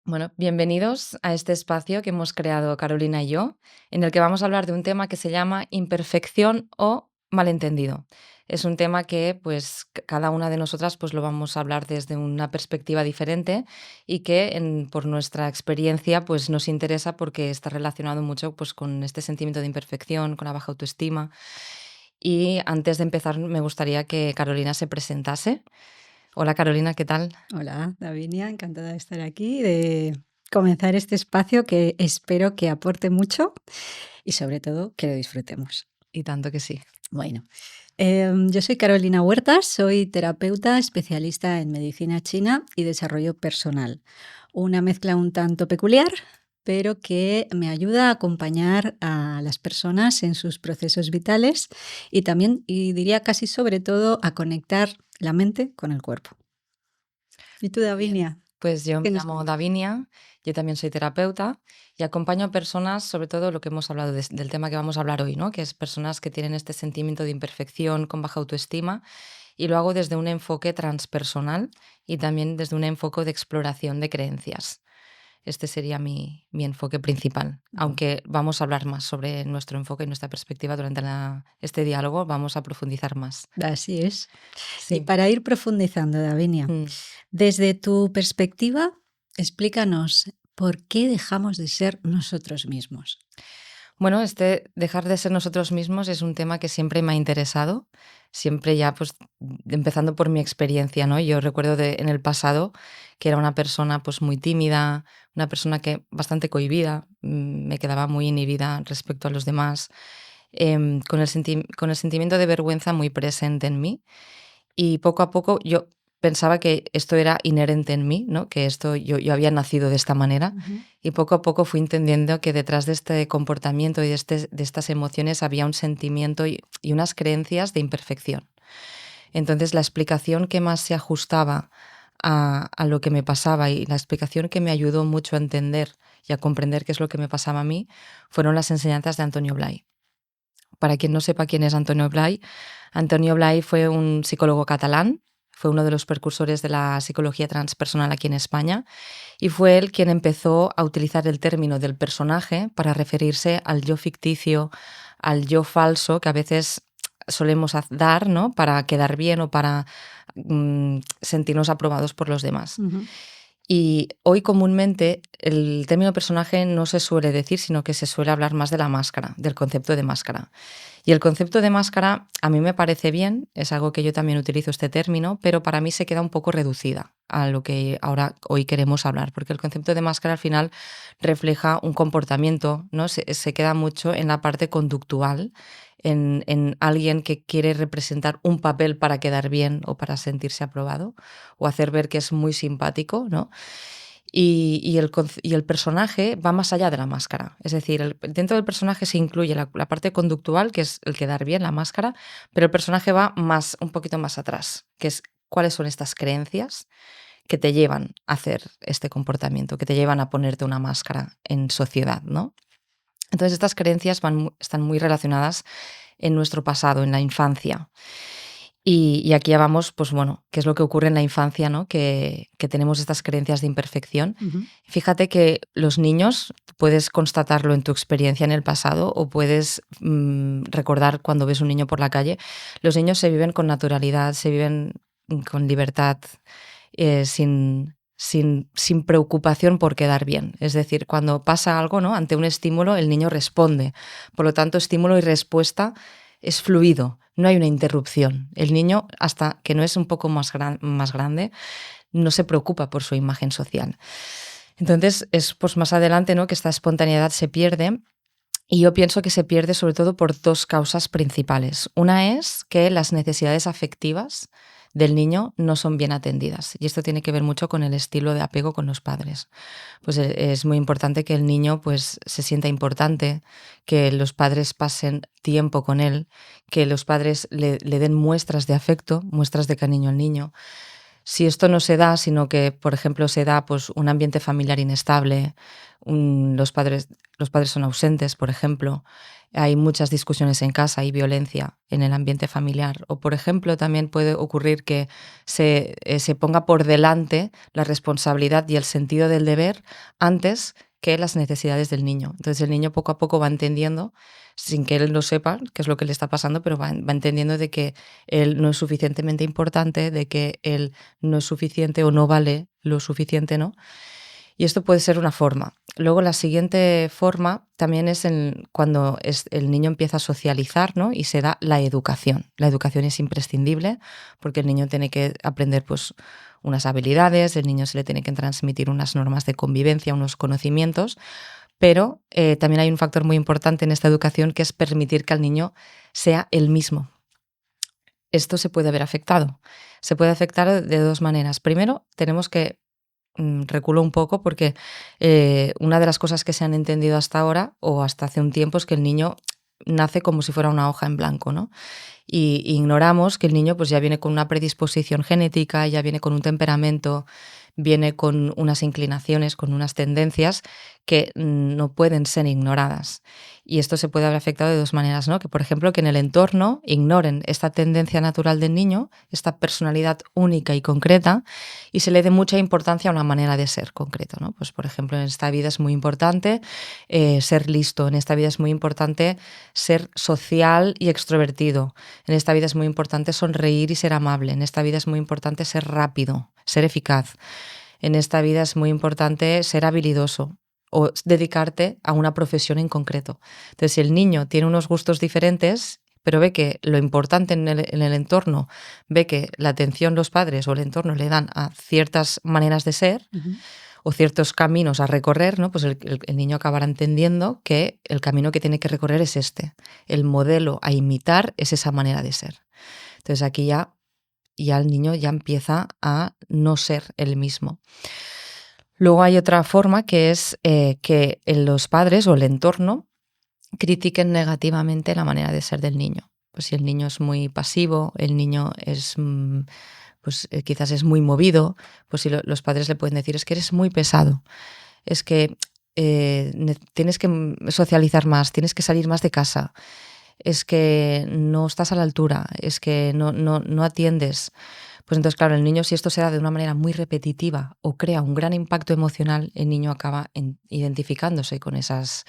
Bueno, bienvenidos a este espacio que hemos creado Carolina y yo, en el que vamos a hablar de un tema que se llama imperfección o malentendido. Es un tema que, pues, cada una de nosotras, pues, lo vamos a hablar desde una perspectiva diferente y que, por nuestra experiencia, pues, nos interesa porque está relacionado mucho, pues, con este sentimiento de imperfección, con la baja autoestima. Y antes de empezar, me gustaría que Carolina se presentase. Hola, Carolina, ¿qué tal? Hola, Davinia, encantada de estar aquí, de comenzar este espacio que espero que aporte mucho y sobre todo que lo disfrutemos. Y tanto que sí. Bueno, yo soy Carolina Huertas, soy terapeuta especialista en medicina china y desarrollo personal. Una mezcla un tanto peculiar, pero que me ayuda a acompañar a las personas en sus procesos vitales y también, y diría casi sobre todo, a conectar la mente con el cuerpo. ¿Y tú, Muy bien. Davinia? Pues yo me ¿Qué nos llamo cuentas? Davinia, yo también soy terapeuta y acompaño a personas, sobre todo lo que hemos hablado del tema que vamos a hablar hoy, ¿no? Que es personas que tienen este sentimiento de imperfección con baja autoestima y lo hago desde un enfoque transpersonal y también desde un enfoque de exploración de creencias. Este sería mi enfoque principal. Bueno, Aunque vamos a hablar más sobre nuestro enfoque y nuestra perspectiva durante este diálogo, vamos a profundizar más. así es. Y Sí. para ir profundizando, Davinia, Mm. desde tu perspectiva, explícanos por qué dejamos de ser nosotros mismos. Bueno, este dejar de ser nosotros mismos es un tema que siempre me ha interesado, siempre ya pues empezando por mi experiencia, ¿no? Yo recuerdo en el pasado que era una persona pues muy tímida, una persona que bastante cohibida, me quedaba muy inhibida respecto a los demás, con el sentimiento de vergüenza muy presente en mí y poco a poco yo pensaba que esto era inherente en mí, ¿no? Que esto yo había nacido de esta manera Ujú. y poco a poco fui entendiendo que detrás de este comportamiento y de estas emociones había un sentimiento y unas creencias de imperfección. Entonces la explicación que más se ajustaba a lo que me pasaba y la explicación que me ayudó mucho a entender y a comprender qué es lo que me pasaba a mí fueron las enseñanzas de Antonio Blay. Para quien no sepa quién es Antonio Blay fue un psicólogo catalán, fue uno de los precursores de la psicología transpersonal aquí en España y fue él quien empezó a utilizar el término del personaje para referirse al yo ficticio, al yo falso que a veces solemos dar, ¿no? Para quedar bien o para sentirnos aprobados por los demás. Ujú. Y hoy comúnmente el término personaje no se suele decir, sino que se suele hablar más de la máscara, del concepto de máscara. Y el concepto de máscara a mí me parece bien, es algo que yo también utilizo este término, pero para mí se queda un poco reducida a lo que ahora hoy queremos hablar, porque el concepto de máscara al final refleja un comportamiento, ¿no? Se queda mucho en la parte conductual, en alguien que quiere representar un papel para quedar bien o para sentirse aprobado o hacer ver que es muy simpático, ¿no? Y el personaje va más allá de la máscara. Es decir, dentro del personaje se incluye la parte conductual, que es el quedar bien, la máscara, pero el personaje va más, un poquito más atrás, que es cuáles son estas creencias que te llevan a hacer este comportamiento, que te llevan a ponerte una máscara en sociedad, ¿no? Entonces, estas creencias están muy relacionadas en nuestro pasado, en la infancia. Y aquí ya vamos, pues bueno, qué es lo que ocurre en la infancia, ¿no? Que tenemos estas creencias de imperfección. Ujú. Fíjate que los niños, puedes constatarlo en tu experiencia en el pasado o puedes recordar cuando ves un niño por la calle, los niños se viven con naturalidad, se viven con libertad, sin preocupación por quedar bien. Es decir, cuando pasa algo, ¿no? Ante un estímulo, el niño responde. Por lo tanto, estímulo y respuesta es fluido, no hay una interrupción. El niño, hasta que no es un poco más grande, no se preocupa por su imagen social. Entonces, es pues más adelante, ¿no? Que esta espontaneidad se pierde. Y yo pienso que se pierde sobre todo por dos causas principales. Una es que las necesidades afectivas del niño no son bien atendidas. Y esto tiene que ver mucho con el estilo de apego con los padres. Pues es muy importante que el niño pues, se sienta importante, que los padres pasen tiempo con él, que los padres le den muestras de afecto, muestras de cariño al niño. Si esto no se da, sino que, por ejemplo, se da pues, un ambiente familiar inestable, los padres son ausentes, por ejemplo, hay muchas discusiones en casa, hay violencia en el ambiente familiar. O, por ejemplo, también puede ocurrir que se ponga por delante la responsabilidad y el sentido del deber antes que las necesidades del niño. Entonces el niño poco a poco va entendiendo, sin que él lo sepa, qué es lo que le está pasando, pero va entendiendo de que él no es suficientemente importante, de que él no es suficiente o no vale lo suficiente, ¿no? Y esto puede ser una forma. Luego la siguiente forma también es cuando el niño empieza a socializar, ¿no? Y se da la educación. La educación es imprescindible porque el niño tiene que aprender pues, unas habilidades, el niño se le tiene que transmitir unas normas de convivencia, unos conocimientos, pero también hay un factor muy importante en esta educación que es permitir que el niño sea él mismo. Esto se puede ver afectado. Se puede afectar de dos maneras. Primero, tenemos que reculo un poco porque una de las cosas que se han entendido hasta ahora o hasta hace un tiempo es que el niño nace como si fuera una hoja en blanco, ¿no? Y ignoramos que el niño pues ya viene con una predisposición genética, ya viene con un temperamento, viene con unas inclinaciones, con unas tendencias que no pueden ser ignoradas. Y esto se puede haber afectado de dos maneras, ¿no? Que, por ejemplo, que en el entorno ignoren esta tendencia natural del niño, esta personalidad única y concreta, y se le dé mucha importancia a una manera de ser concreta, ¿no? Pues, por ejemplo, en esta vida es muy importante ser listo, en esta vida es muy importante ser social y extrovertido, en esta vida es muy importante sonreír y ser amable, en esta vida es muy importante ser rápido, ser eficaz, en esta vida es muy importante ser habilidoso o dedicarte a una profesión en concreto. Entonces, si el niño tiene unos gustos diferentes, pero ve que lo importante en el entorno, ve que la atención los padres o el entorno le dan a ciertas maneras de ser o ciertos caminos a recorrer, ¿no? Pues el niño acabará entendiendo que el camino que tiene que recorrer es este. El modelo a imitar es esa manera de ser. Entonces aquí ya el niño ya empieza a no ser el mismo. Luego hay otra forma que es que los padres o el entorno critiquen negativamente la manera de ser del niño. Pues si el niño es muy pasivo, el niño es pues quizás es muy movido, pues si los padres le pueden decir es que eres muy pesado, es que tienes que socializar más, tienes que salir más de casa, es que no estás a la altura, es que no atiendes. Pues entonces, claro, el niño, si esto se da de una manera muy repetitiva o crea un gran impacto emocional, el niño acaba identificándose con esas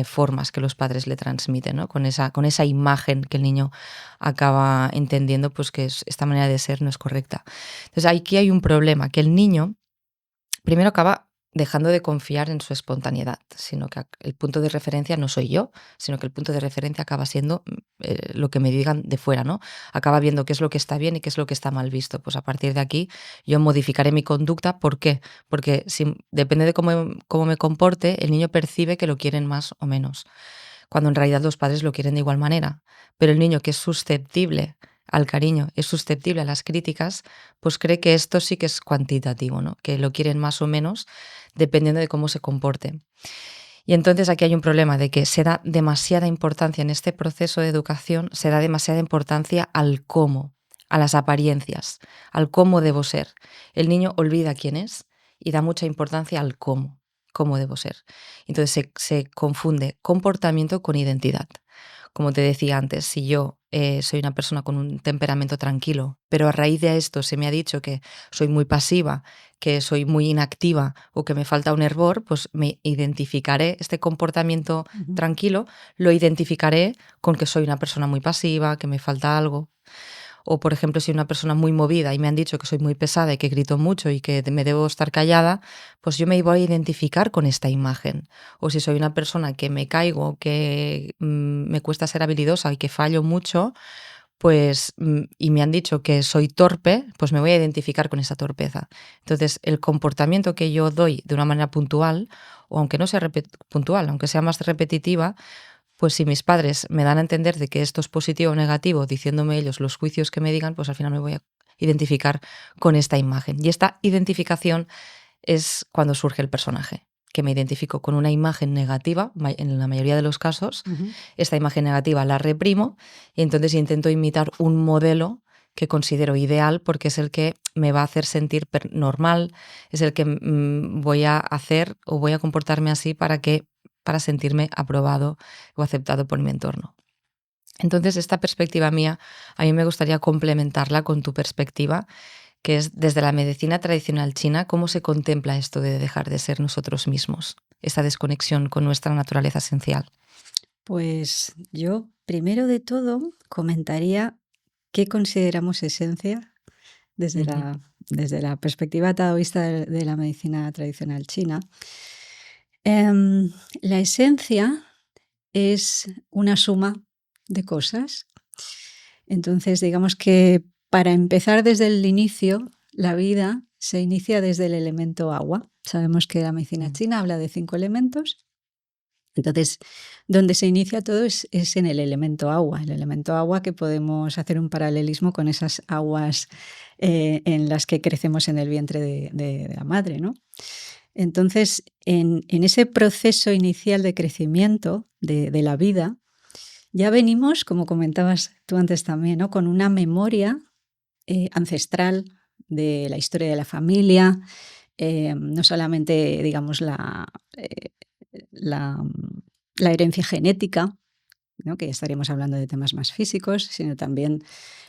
formas que los padres le transmiten, ¿no? Con esa imagen que el niño acaba entendiendo pues que esta manera de ser no es correcta. Entonces, aquí hay un problema, que el niño primero acaba dejando de confiar en su espontaneidad, sino que el punto de referencia no soy yo, sino que el punto de referencia acaba siendo lo que me digan de fuera, ¿no? Acaba viendo qué es lo que está bien y qué es lo que está mal visto. Pues a partir de aquí yo modificaré mi conducta. ¿Por qué? Porque depende de cómo me comporte, el niño percibe que lo quieren más o menos, cuando en realidad los padres lo quieren de igual manera. Pero el niño que es susceptible al cariño, es susceptible a las críticas, pues cree que esto sí que es cuantitativo, ¿no? Que lo quieren más o menos dependiendo de cómo se comporte. Y entonces aquí hay un problema de que se da demasiada importancia en este proceso de educación, se da demasiada importancia al cómo, a las apariencias, al cómo debo ser. El niño olvida quién es y da mucha importancia al cómo debo ser. Entonces se confunde comportamiento con identidad. Como te decía antes, si yo soy una persona con un temperamento tranquilo, pero a raíz de esto se me ha dicho que soy muy pasiva, que soy muy inactiva o que me falta un hervor, pues me identificaré, este comportamiento tranquilo, lo identificaré con que soy una persona muy pasiva, que me falta algo. O, por ejemplo, si soy una persona muy movida y me han dicho que soy muy pesada y que grito mucho y que me debo estar callada, pues yo me voy a identificar con esta imagen. O si soy una persona que me caigo, que me cuesta ser habilidosa y que fallo mucho, pues y me han dicho que soy torpe, pues me voy a identificar con esa torpeza. Entonces, el comportamiento que yo doy de una manera puntual, o aunque no sea puntual, aunque sea más repetitiva, pues si mis padres me dan a entender de que esto es positivo o negativo, diciéndome ellos los juicios que me digan, pues al final me voy a identificar con esta imagen. Y esta identificación es cuando surge el personaje, que me identifico con una imagen negativa, en la mayoría de los casos. Esta imagen negativa la reprimo y entonces intento imitar un modelo que considero ideal porque es el que me va a hacer sentir normal, es el que voy a hacer o voy a comportarme así para sentirme aprobado o aceptado por mi entorno. Entonces, esta perspectiva mía, a mí me gustaría complementarla con tu perspectiva, que es desde la medicina tradicional china, cómo se contempla esto de dejar de ser nosotros mismos, esta desconexión con nuestra naturaleza esencial. Pues yo, primero de todo, comentaría qué consideramos esencia desde Ujú, la perspectiva taoísta de la medicina tradicional china. Em, la esencia es una suma de cosas. Entonces, digamos que para empezar desde el inicio, la vida se inicia desde el elemento agua. Sabemos que la medicina mm, china habla de 5 elementos. Entonces, donde se inicia todo es en el elemento agua. El elemento agua, que podemos hacer un paralelismo con esas aguas en las que crecemos en el vientre de la madre, ¿no? Entonces, en ese proceso inicial de crecimiento de la vida, ya venimos, como comentabas tú antes también, ¿no? Con una memoria ancestral de la historia de la familia, no solamente, digamos, la, la herencia genética, ¿no? Que ya estaríamos hablando de temas más físicos, sino también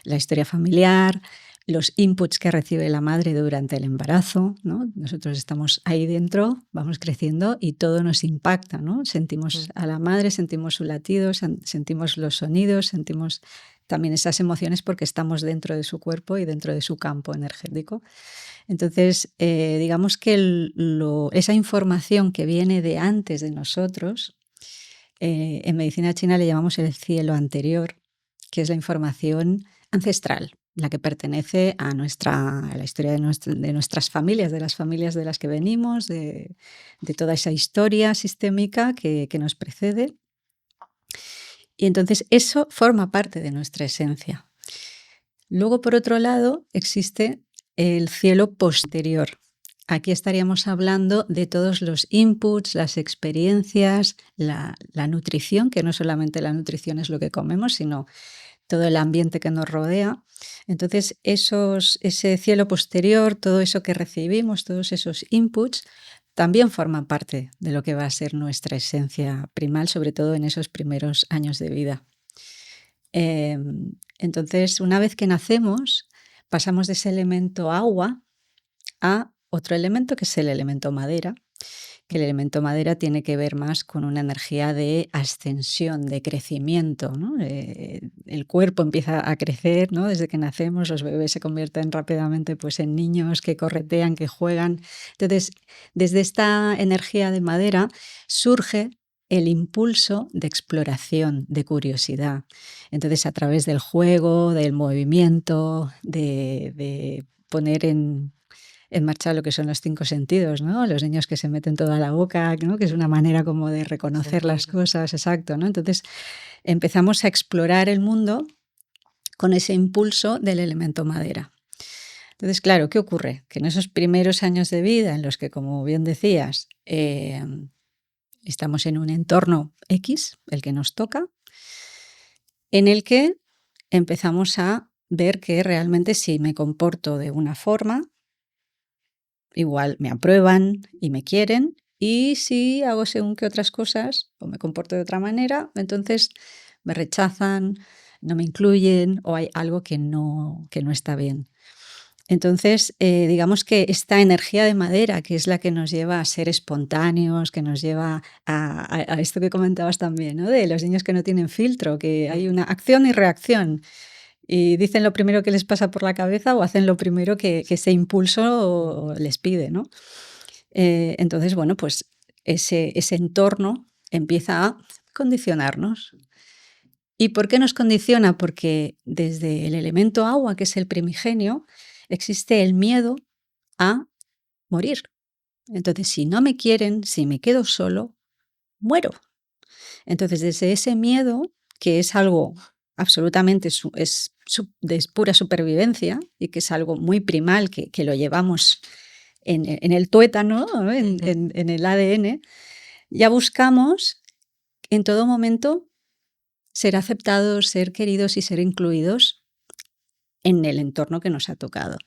la historia familiar, los inputs que recibe la madre durante el embarazo, ¿no? Nosotros estamos ahí dentro, vamos creciendo y todo nos impacta, ¿no? Sentimos mm, a la madre, sentimos su latido, sentimos los sonidos, sentimos también esas emociones porque estamos dentro de su cuerpo y dentro de su campo energético. Entonces, digamos que esa información que viene de antes de nosotros, en medicina china le llamamos el cielo anterior, que es la información ancestral, la que pertenece a la historia de nuestras familias, de las familias de las que venimos, de toda esa historia sistémica que nos precede. Y entonces eso forma parte de nuestra esencia. Luego, por otro lado, existe el cielo posterior. Aquí estaríamos hablando de todos los inputs, las experiencias, la nutrición, que no solamente la nutrición es lo que comemos, sino todo el ambiente que nos rodea. Entonces, ese cielo posterior, todo eso que recibimos, todos esos inputs, también forman parte de lo que va a ser nuestra esencia primal, sobre todo en esos primeros años de vida. Entonces, una vez que nacemos, pasamos de ese elemento agua a otro elemento que es el elemento madera, que el elemento madera tiene que ver más con una energía de ascensión, de crecimiento, ¿no? El cuerpo empieza a crecer, ¿no? Desde que nacemos, los bebés se convierten rápidamente, pues, en niños que corretean, que juegan. Entonces, desde esta energía de madera surge el impulso de exploración, de curiosidad. Entonces, a través del juego, del movimiento, de poner en marcha lo que son los 5 sentidos, ¿no? Los niños que se meten toda la boca, ¿no? Que es una manera como de reconocer las sentir. cosas, exacto, ¿no? Entonces, empezamos a explorar el mundo con ese impulso del elemento madera. Entonces, claro, ¿qué ocurre? Que en esos primeros años de vida en los que, como bien decías, estamos en un entorno X, el que nos toca, en el que empezamos a ver que realmente si me comporto de una forma, igual me aprueban y me quieren, y si hago según qué otras cosas o me comporto de otra manera, entonces me rechazan, no me incluyen o hay algo que no está bien. Entonces, digamos que esta energía de madera, que es la que nos lleva a ser espontáneos, que nos lleva a esto que comentabas también, ¿no? De los niños que no tienen filtro, que hay una acción y reacción. Y dicen lo primero que les pasa por la cabeza o hacen lo primero que ese impulso les pide, ¿no? Entonces, bueno, pues ese entorno empieza a condicionarnos. ¿Y por qué nos condiciona? Porque desde el elemento agua, que es el primigenio, existe el miedo a morir. Entonces, si no me quieren, si me quedo solo, muero. Entonces, desde ese miedo, que es algo absolutamente de pura supervivencia y que es algo muy primal, que lo llevamos en el tuétano, ¿no? Ujú, En el ADN, ya buscamos en todo momento ser aceptados, ser queridos y ser incluidos en el entorno que nos ha tocado.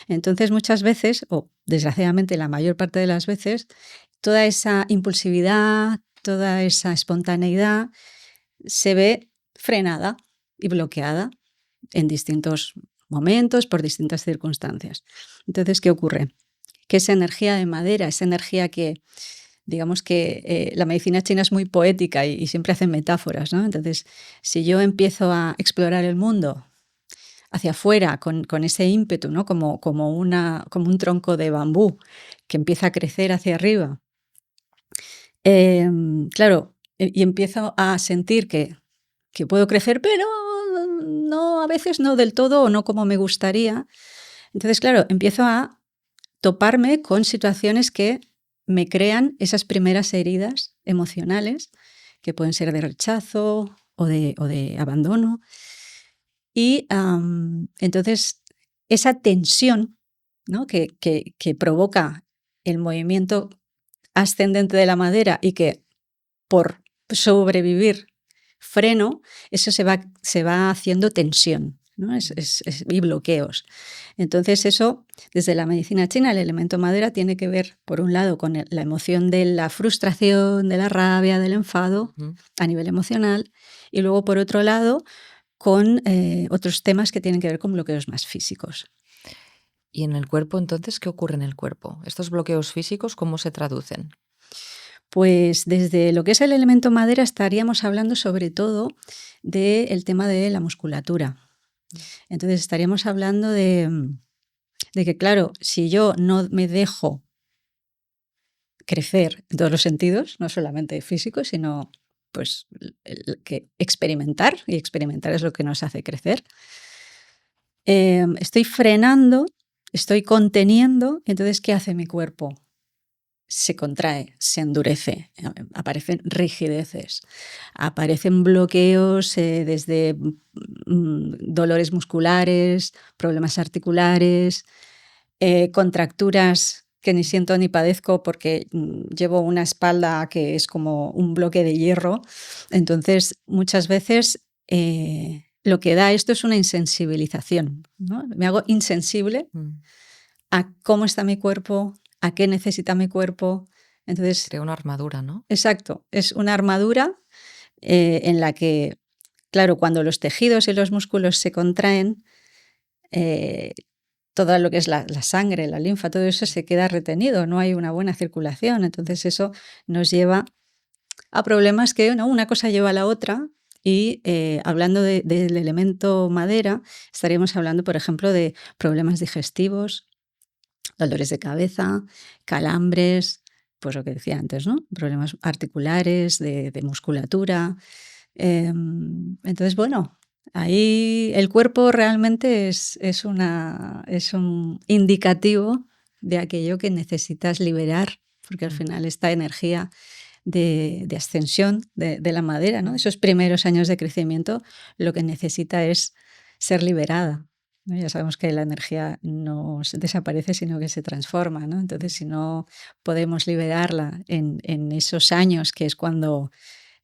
Entonces, muchas veces, o desgraciadamente la mayor parte de las veces, toda esa impulsividad, toda esa espontaneidad se ve frenada y bloqueada en distintos momentos, por distintas circunstancias. Entonces, ¿qué ocurre? Que esa energía de madera, esa energía que, digamos que la medicina china es muy poética y siempre hace metáforas, ¿no? Entonces, si yo empiezo a explorar el mundo hacia afuera con ese ímpetu, ¿no? Como un tronco de bambú que empieza a crecer hacia arriba, claro, y empiezo a sentir que puedo crecer, pero no, a veces no del todo o no como me gustaría. Entonces, claro, empiezo a toparme con situaciones que me crean esas primeras heridas emocionales, que pueden ser de rechazo o de abandono. Y entonces esa tensión, ¿no? que provoca el movimiento ascendente de la madera y que por sobrevivir freno, eso se va haciendo tensión, ¿no? Y bloqueos. Entonces eso, desde la medicina china, el elemento madera tiene que ver, por un lado, con la emoción de la frustración, de la rabia, del enfado a nivel emocional, y luego, por otro lado, con otros temas que tienen que ver con bloqueos más físicos. ¿Y en el cuerpo, entonces, qué ocurre en el cuerpo? ¿Estos bloqueos físicos cómo se traducen? Pues desde lo que es el elemento madera estaríamos hablando sobre todo del tema de la musculatura. Entonces estaríamos hablando de que, claro, si yo no me dejo crecer en todos los sentidos, no solamente físicos, sino pues que experimentar, y experimentar es lo que nos hace crecer, estoy frenando, estoy conteniendo, entonces, ¿qué hace mi cuerpo? Se contrae, se endurece, aparecen rigideces, aparecen bloqueos desde dolores musculares, problemas articulares, contracturas que ni siento ni padezco porque llevo una espalda que es como un bloque de hierro. Entonces, muchas veces lo que da esto es una insensibilización, ¿no? Me hago insensible a cómo está mi cuerpo, a qué necesita mi cuerpo. Entonces, Crea una armadura, ¿no? exacto, es una armadura en la que, claro, cuando los tejidos y los músculos se contraen, todo lo que es la sangre, la linfa, todo eso se queda retenido, no hay una buena circulación. Entonces eso nos lleva a problemas que, ¿no? Una cosa lleva a la otra. Y hablando del elemento madera, estaríamos hablando, por ejemplo, de problemas digestivos, dolores de cabeza, calambres, pues lo que decía antes, ¿no? Problemas articulares, de musculatura. Entonces, bueno, ahí el cuerpo realmente es un indicativo de aquello que necesitas liberar, porque al final esta energía de ascensión de la madera, ¿no? Esos primeros años de crecimiento, lo que necesita es ser liberada, ¿no? Ya sabemos que la energía no desaparece, sino que se transforma, ¿no? Entonces, si no podemos liberarla en esos años, que es cuando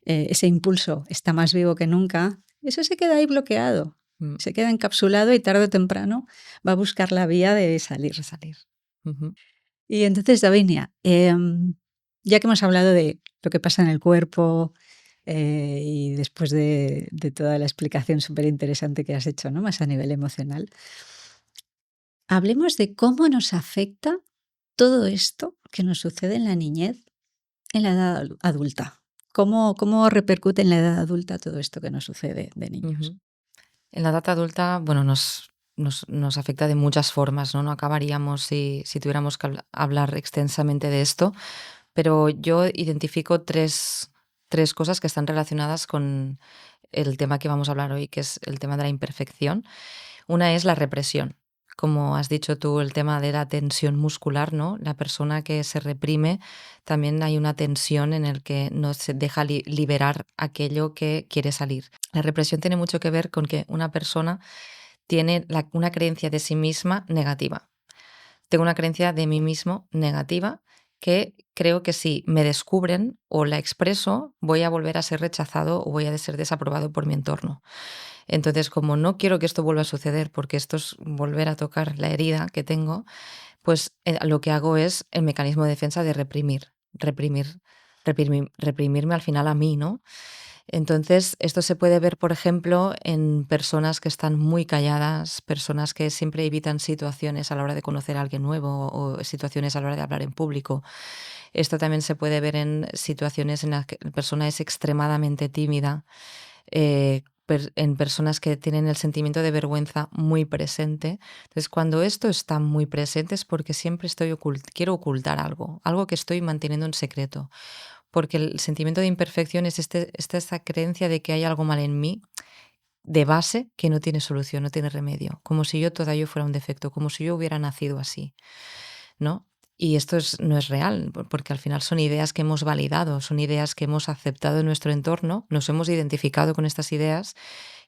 ese impulso está más vivo que nunca, eso se queda ahí bloqueado, se queda encapsulado y tarde o temprano va a buscar la vía de salir. Y entonces, Davinia, ya que hemos hablado de lo que pasa en el cuerpo y después de toda la explicación súper interesante que has hecho, ¿no? Más a nivel emocional, hablemos de cómo nos afecta todo esto que nos sucede en la niñez, en la edad adulta. ¿Cómo repercute en la edad adulta todo esto que nos sucede de niños? En la edad adulta, bueno, nos afecta de muchas formas, ¿no? No acabaríamos si tuviéramos que hablar extensamente de esto, pero yo identifico tres cosas que están relacionadas con el tema que vamos a hablar hoy, que es el tema de la imperfección. Una es la represión. Como has dicho tú, el tema de la tensión muscular, ¿no? La persona que se reprime, también hay una tensión en el que no se deja liberar aquello que quiere salir. La represión tiene mucho que ver con que una persona tiene una creencia de sí misma negativa. Tengo una creencia de mí mismo negativa que creo que si me descubren o la expreso, voy a volver a ser rechazado o voy a ser desaprobado por mi entorno. Entonces, como no quiero que esto vuelva a suceder, porque esto es volver a tocar la herida que tengo, pues lo que hago es el mecanismo de defensa de reprimirme al final a mí, ¿no? Entonces, esto se puede ver, por ejemplo, en personas que están muy calladas, personas que siempre evitan situaciones a la hora de conocer a alguien nuevo o situaciones a la hora de hablar en público. Esto también se puede ver en situaciones en las que la persona es extremadamente tímida, en personas que tienen el sentimiento de vergüenza muy presente. Entonces, cuando esto está muy presente es porque siempre quiero ocultar algo, algo que estoy manteniendo en secreto. Porque el sentimiento de imperfección es esta creencia de que hay algo mal en mí de base que no tiene solución, no tiene remedio, como si yo toda yo fuera un defecto, como si yo hubiera nacido así, ¿no? Y esto no es real, porque al final son ideas que hemos validado, son ideas que hemos aceptado en nuestro entorno, nos hemos identificado con estas ideas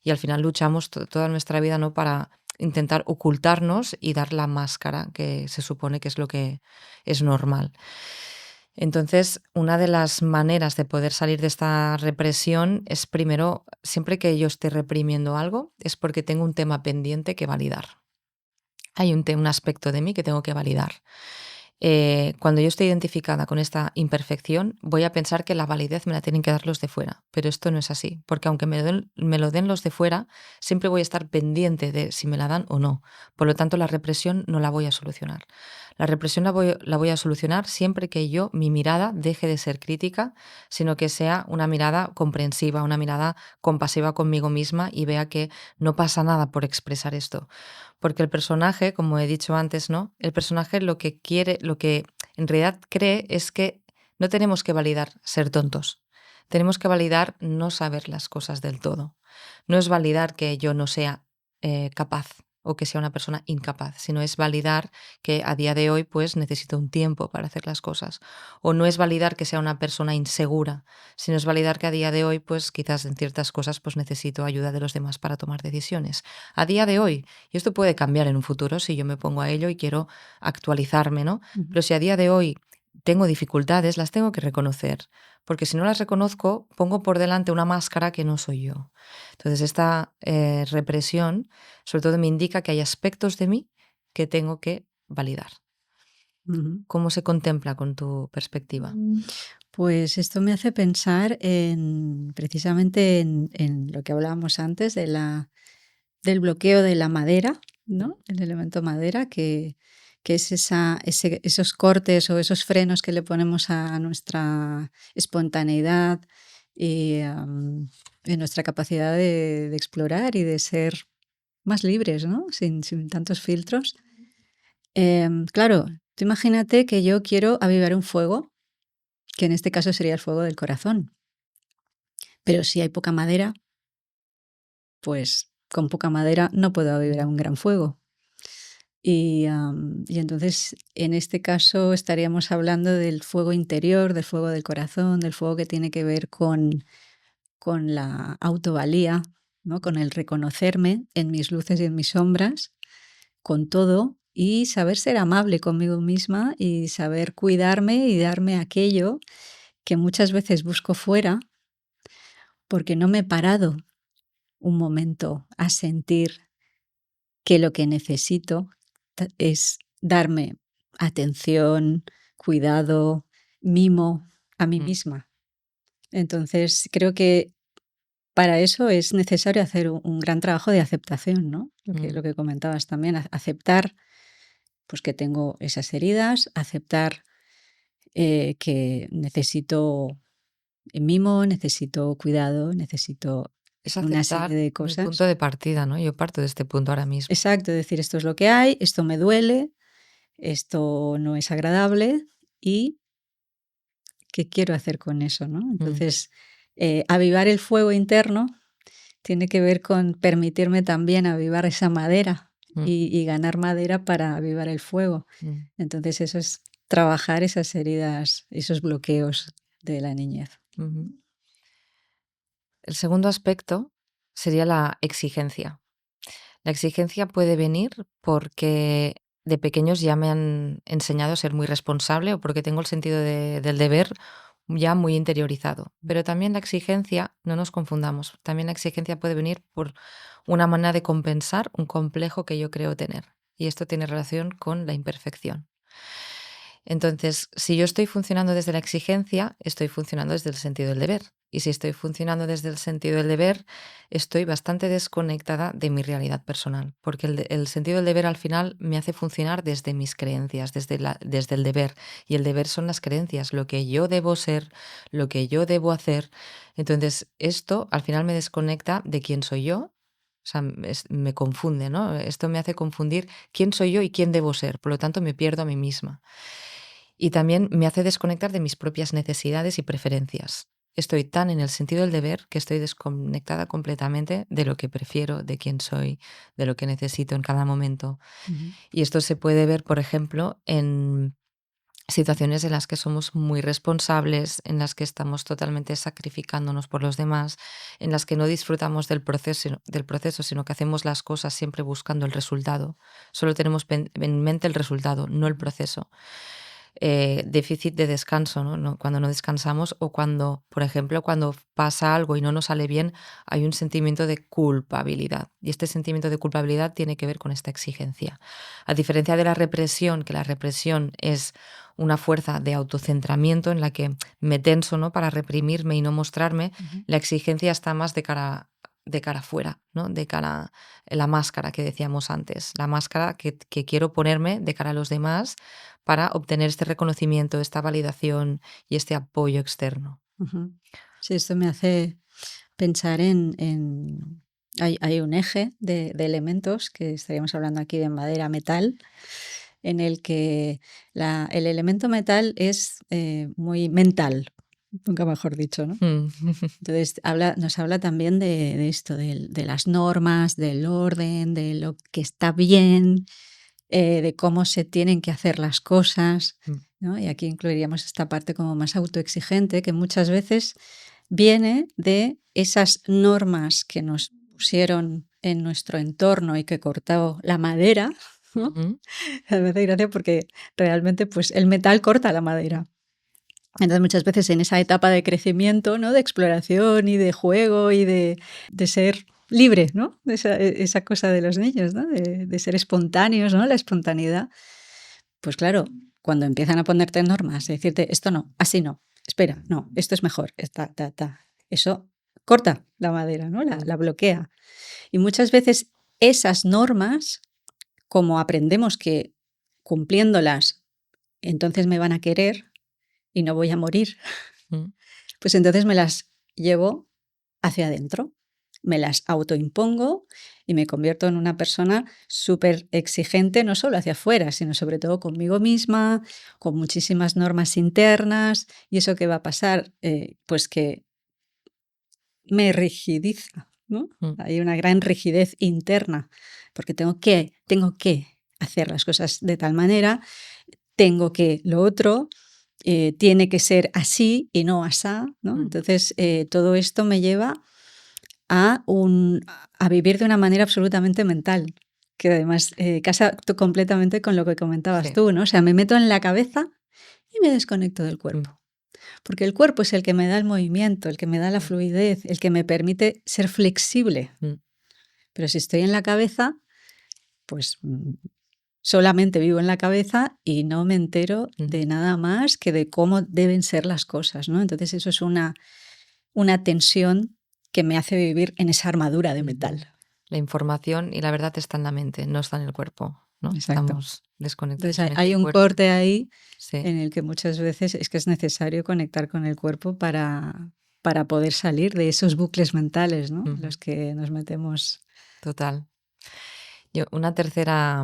y al final luchamos toda nuestra vida, ¿no?, para intentar ocultarnos y dar la máscara que se supone que es lo que es normal. Entonces, una de las maneras de poder salir de esta represión es, primero, siempre que yo esté reprimiendo algo, es porque tengo un tema pendiente que validar. Hay un aspecto de mí que tengo que validar. Cuando yo estoy identificada con esta imperfección, voy a pensar que la validez me la tienen que dar los de fuera, pero esto no es así, porque aunque me lo den los de fuera, siempre voy a estar pendiente de si me la dan o no. Por lo tanto, la represión no la voy a solucionar. La represión la voy a solucionar siempre que mi mirada deje de ser crítica, sino que sea una mirada comprensiva, una mirada compasiva conmigo misma y vea que no pasa nada por expresar esto. Porque el personaje, como he dicho antes, ¿no? El personaje lo que quiere, lo que en realidad cree es que no tenemos que validar ser tontos. Tenemos que validar no saber las cosas del todo. No es validar que yo no sea capaz o que sea una persona incapaz, sino es validar que a día de hoy pues necesito un tiempo para hacer las cosas. O no es validar que sea una persona insegura, sino es validar que a día de hoy pues quizás en ciertas cosas pues necesito ayuda de los demás para tomar decisiones. A día de hoy, y esto puede cambiar en un futuro si yo me pongo a ello y quiero actualizarme, ¿no? Ujú. Pero si a día de hoy tengo dificultades, las tengo que reconocer, porque si no las reconozco, pongo por delante una máscara que no soy yo. Entonces, esta represión, sobre todo, me indica que hay aspectos de mí que tengo que validar. Ujú. ¿Cómo se contempla con tu perspectiva? Pues esto me hace pensar precisamente en lo que hablábamos antes del bloqueo de la madera, ¿no? El elemento madera, que es esos cortes o esos frenos que le ponemos a nuestra espontaneidad y en nuestra capacidad de explorar y de ser más libres, ¿no? Sin tantos filtros. Claro, tú imagínate que yo quiero avivar un fuego, que en este caso sería el fuego del corazón, pero si hay poca madera, pues con poca madera no puedo avivar un gran fuego. Y entonces, en este caso, estaríamos hablando del fuego interior, del fuego del corazón, del fuego que tiene que ver con la autovalía, ¿no? Con el reconocerme en mis luces y en mis sombras, con todo, y saber ser amable conmigo misma y saber cuidarme y darme aquello que muchas veces busco fuera porque no me he parado un momento a sentir que lo que necesito es darme atención, cuidado, mimo a mí Mm, misma. Entonces, creo que para eso es necesario hacer un gran trabajo de aceptación, ¿no? mm. Lo que comentabas también, aceptar pues que tengo esas heridas, aceptar que necesito mimo, necesito cuidado, necesito Es una serie aceptar de mi punto cosas. de partida, ¿no? Yo parto de este punto ahora mismo. Exacto, decir esto es lo que hay, esto me duele, esto no es agradable y qué quiero hacer con eso, ¿no? Mm, Entonces, avivar el fuego interno tiene que ver con permitirme también avivar esa madera mm, y ganar madera para avivar el fuego. mm, Entonces, eso es trabajar esas heridas, esos bloqueos de la niñez. ujú. El segundo aspecto sería la exigencia. La exigencia puede venir porque de pequeños ya me han enseñado a ser muy responsable o porque tengo el sentido del deber ya muy interiorizado. Pero también la exigencia, no nos confundamos, también la exigencia puede venir por una manera de compensar un complejo que yo creo tener. Y esto tiene relación con la imperfección. Entonces, si yo estoy funcionando desde la exigencia, estoy funcionando desde el sentido del deber. Y si estoy funcionando desde el sentido del deber, estoy bastante desconectada de mi realidad personal, porque el sentido del deber al final me hace funcionar desde mis creencias, desde el deber. Y el deber son las creencias, lo que yo debo ser, lo que yo debo hacer. Entonces, esto al final me desconecta de quién soy yo. O sea, me confunde, ¿no? Esto me hace confundir quién soy yo y quién debo ser. Por lo tanto, me pierdo a mí misma. Y también me hace desconectar de mis propias necesidades y preferencias. Estoy tan en el sentido del deber que estoy desconectada completamente de lo que prefiero, de quién soy, de lo que necesito en cada momento. Ujú. Y esto se puede ver, por ejemplo, en situaciones en las que somos muy responsables, en las que estamos totalmente sacrificándonos por los demás, en las que no disfrutamos del proceso, sino que hacemos las cosas siempre buscando el resultado. Solo tenemos en mente el resultado, no el proceso. Déficit de descanso, ¿no? Cuando no descansamos o cuando, por ejemplo, cuando pasa algo y no nos sale bien, hay un sentimiento de culpabilidad. Y este sentimiento de culpabilidad tiene que ver con esta exigencia. A diferencia de la represión, que la represión es una fuerza de autocentramiento en la que me tenso, ¿no?, para reprimirme y no mostrarme, Ujú. la exigencia está más de cara afuera, ¿no? De cara a la máscara que decíamos antes, la máscara que quiero ponerme de cara a los demás para obtener este reconocimiento, esta validación y este apoyo externo. Ujú. Sí, esto me hace pensar hay un eje de elementos que estaríamos hablando aquí de madera, metal, en el que el elemento metal es muy mental, nunca mejor dicho, ¿no? Mm. Entonces nos habla también de esto, de las normas, del orden, de lo que está bien, de cómo se tienen que hacer las cosas, Mm. ¿no? Y aquí incluiríamos esta parte como más autoexigente, que muchas veces viene de esas normas que nos pusieron en nuestro entorno y que cortó la madera, ¿no? Ujú. Me hace gracia porque realmente pues el metal corta la madera. Entonces muchas veces en esa etapa de crecimiento, ¿no?, de exploración y de juego y de ser libre, ¿no? Esa cosa de los niños, ¿no? De ser espontáneos, ¿no? La espontaneidad. Pues claro, cuando empiezan a ponerte normas, decirte esto no, así no, espera, no, esto es mejor, eso corta la madera, ¿no? La bloquea. Y muchas veces esas normas, como aprendemos que cumpliéndolas, entonces me van a querer y no voy a morir, Mm. pues entonces me las llevo hacia adentro, me las autoimpongo y me convierto en una persona súper exigente, no solo hacia afuera, sino sobre todo conmigo misma, con muchísimas normas internas. ¿Y eso qué va a pasar? Pues que me rigidiza, ¿no? Mm. Hay una gran rigidez interna, porque tengo que hacer las cosas de tal manera, tengo que lo otro, tiene que ser así y no asá, ¿no? Mm. Entonces, todo esto me lleva a, a vivir de una manera absolutamente mental, que además casa completamente con lo que comentabas Sí. tú, ¿no? O sea, me meto en la cabeza y me desconecto del Mm. cuerpo. Porque el cuerpo es el que me da el movimiento, el que me da la Mm. fluidez, el que me permite ser flexible. Mm. Pero si estoy en la cabeza, pues solamente vivo en la cabeza y no me entero Mm. de nada más que de cómo deben ser las cosas, ¿no? Entonces eso es una tensión que me hace vivir en esa armadura de Mm. metal. La información y la verdad está en la mente, no está en el cuerpo, ¿no? Exacto. Estamos Entonces desconectados en hay este un cuerpo. corte ahí Sí. en el que muchas veces es que es necesario conectar con el cuerpo para poder salir de esos bucles mentales, ¿no?, en Ujú. los que nos metemos. Total. Una tercera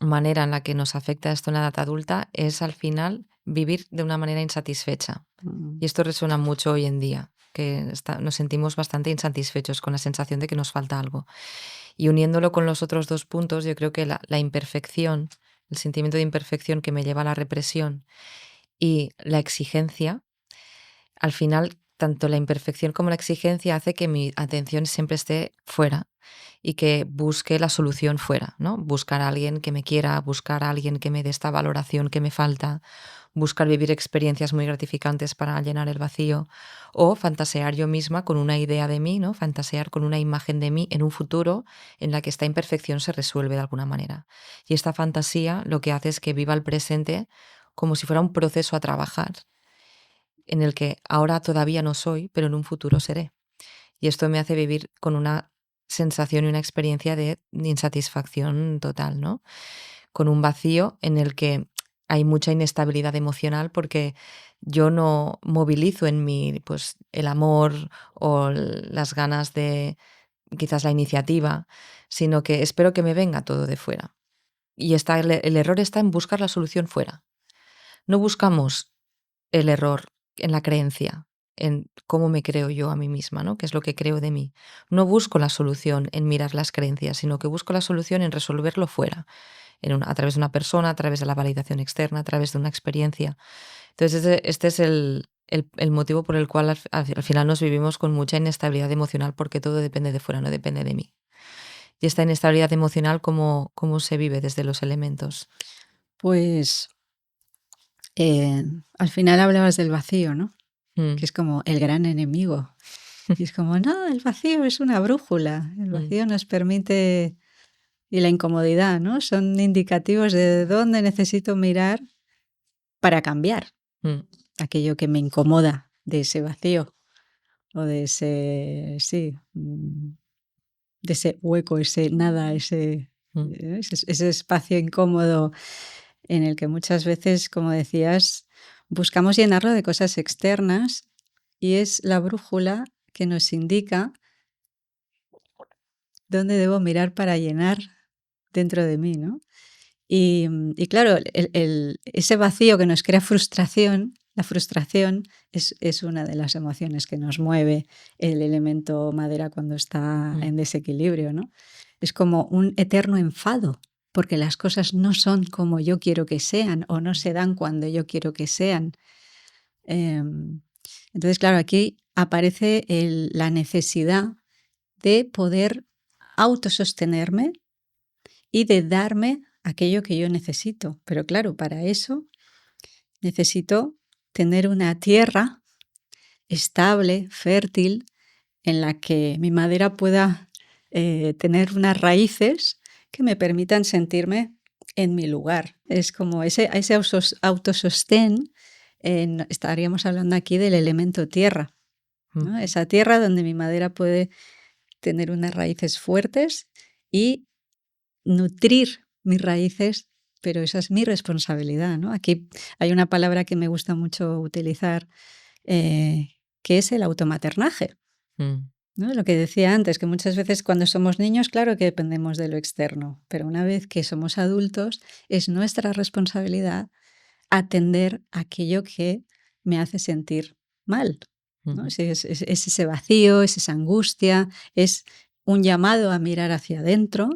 manera en la que nos afecta esto en la edad adulta es al final vivir de una manera insatisfecha. Mm. Y esto resuena mucho hoy en día, que nos sentimos bastante insatisfechos con la sensación de que nos falta algo. Y uniéndolo con los otros dos puntos, yo creo que la imperfección, el sentimiento de imperfección que me lleva a la represión y la exigencia, al final, tanto la imperfección como la exigencia hace que mi atención siempre esté fuera. y que busque la solución fuera, ¿no? Buscar a alguien que me quiera, buscar a alguien que me dé esta valoración que me falta, buscar vivir experiencias muy gratificantes para llenar el vacío, o fantasear yo misma con una idea de mí, ¿no? Fantasear con una imagen de mí en un futuro en la que esta imperfección se resuelve de alguna manera. Y esta fantasía lo que hace es que viva el presente como si fuera un proceso a trabajar, en el que ahora todavía no soy, pero en un futuro seré. Y esto me hace vivir con una sensación y una experiencia de insatisfacción total, ¿no? Con un vacío en el que hay mucha inestabilidad emocional porque yo no movilizo en mí pues, el amor o las ganas de quizás la iniciativa, sino que espero que me venga todo de fuera. Y el error está en buscar la solución fuera. No buscamos el error en la creencia, en cómo me creo yo a mí misma, ¿no? ¿Qué es lo que creo de mí? No busco la solución en mirar las creencias, sino que busco la solución en resolverlo fuera, a través de una persona, a través de la validación externa, a través de una experiencia. Entonces, este es el motivo por el cual al final nos vivimos con mucha inestabilidad emocional, porque todo depende de fuera, no depende de mí. Y esta inestabilidad emocional, ¿cómo se vive desde los elementos? Pues al final hablabas del vacío, ¿no? Mm. Que es como el gran enemigo. Y es como, no, el vacío es una brújula. El vacío nos permite, y la incomodidad, ¿no? Son indicativos de dónde necesito mirar para cambiar aquello que me incomoda de ese vacío o de ese, sí, de ese hueco, ese nada, ese espacio incómodo en el que muchas veces, como decías, buscamos llenarlo de cosas externas y es la brújula que nos indica dónde debo mirar para llenar dentro de mí, ¿no? Y claro, ese vacío que nos crea frustración, la frustración es una de las emociones que nos mueve el elemento madera cuando está en desequilibrio, ¿no? Es como un eterno enfado, porque las cosas no son como yo quiero que sean o no se dan cuando yo quiero que sean. Entonces, claro, aquí aparece la necesidad de poder autosostenerme y de darme aquello que yo necesito. Pero claro, para eso necesito tener una tierra estable, fértil, en la que mi madera pueda tener unas raíces que me permitan sentirme en mi lugar. Es como ese autosostén, estaríamos hablando aquí del elemento tierra, ¿no? Esa tierra donde mi madera puede tener unas raíces fuertes y nutrir mis raíces, pero esa es mi responsabilidad, ¿no? Aquí hay una palabra que me gusta mucho utilizar, que es el automaternaje, ¿no? Lo que decía antes, que muchas veces cuando somos niños, claro que dependemos de lo externo, pero una vez que somos adultos, es nuestra responsabilidad atender aquello que me hace sentir mal, ¿no? Es ese vacío, es esa angustia, es un llamado a mirar hacia adentro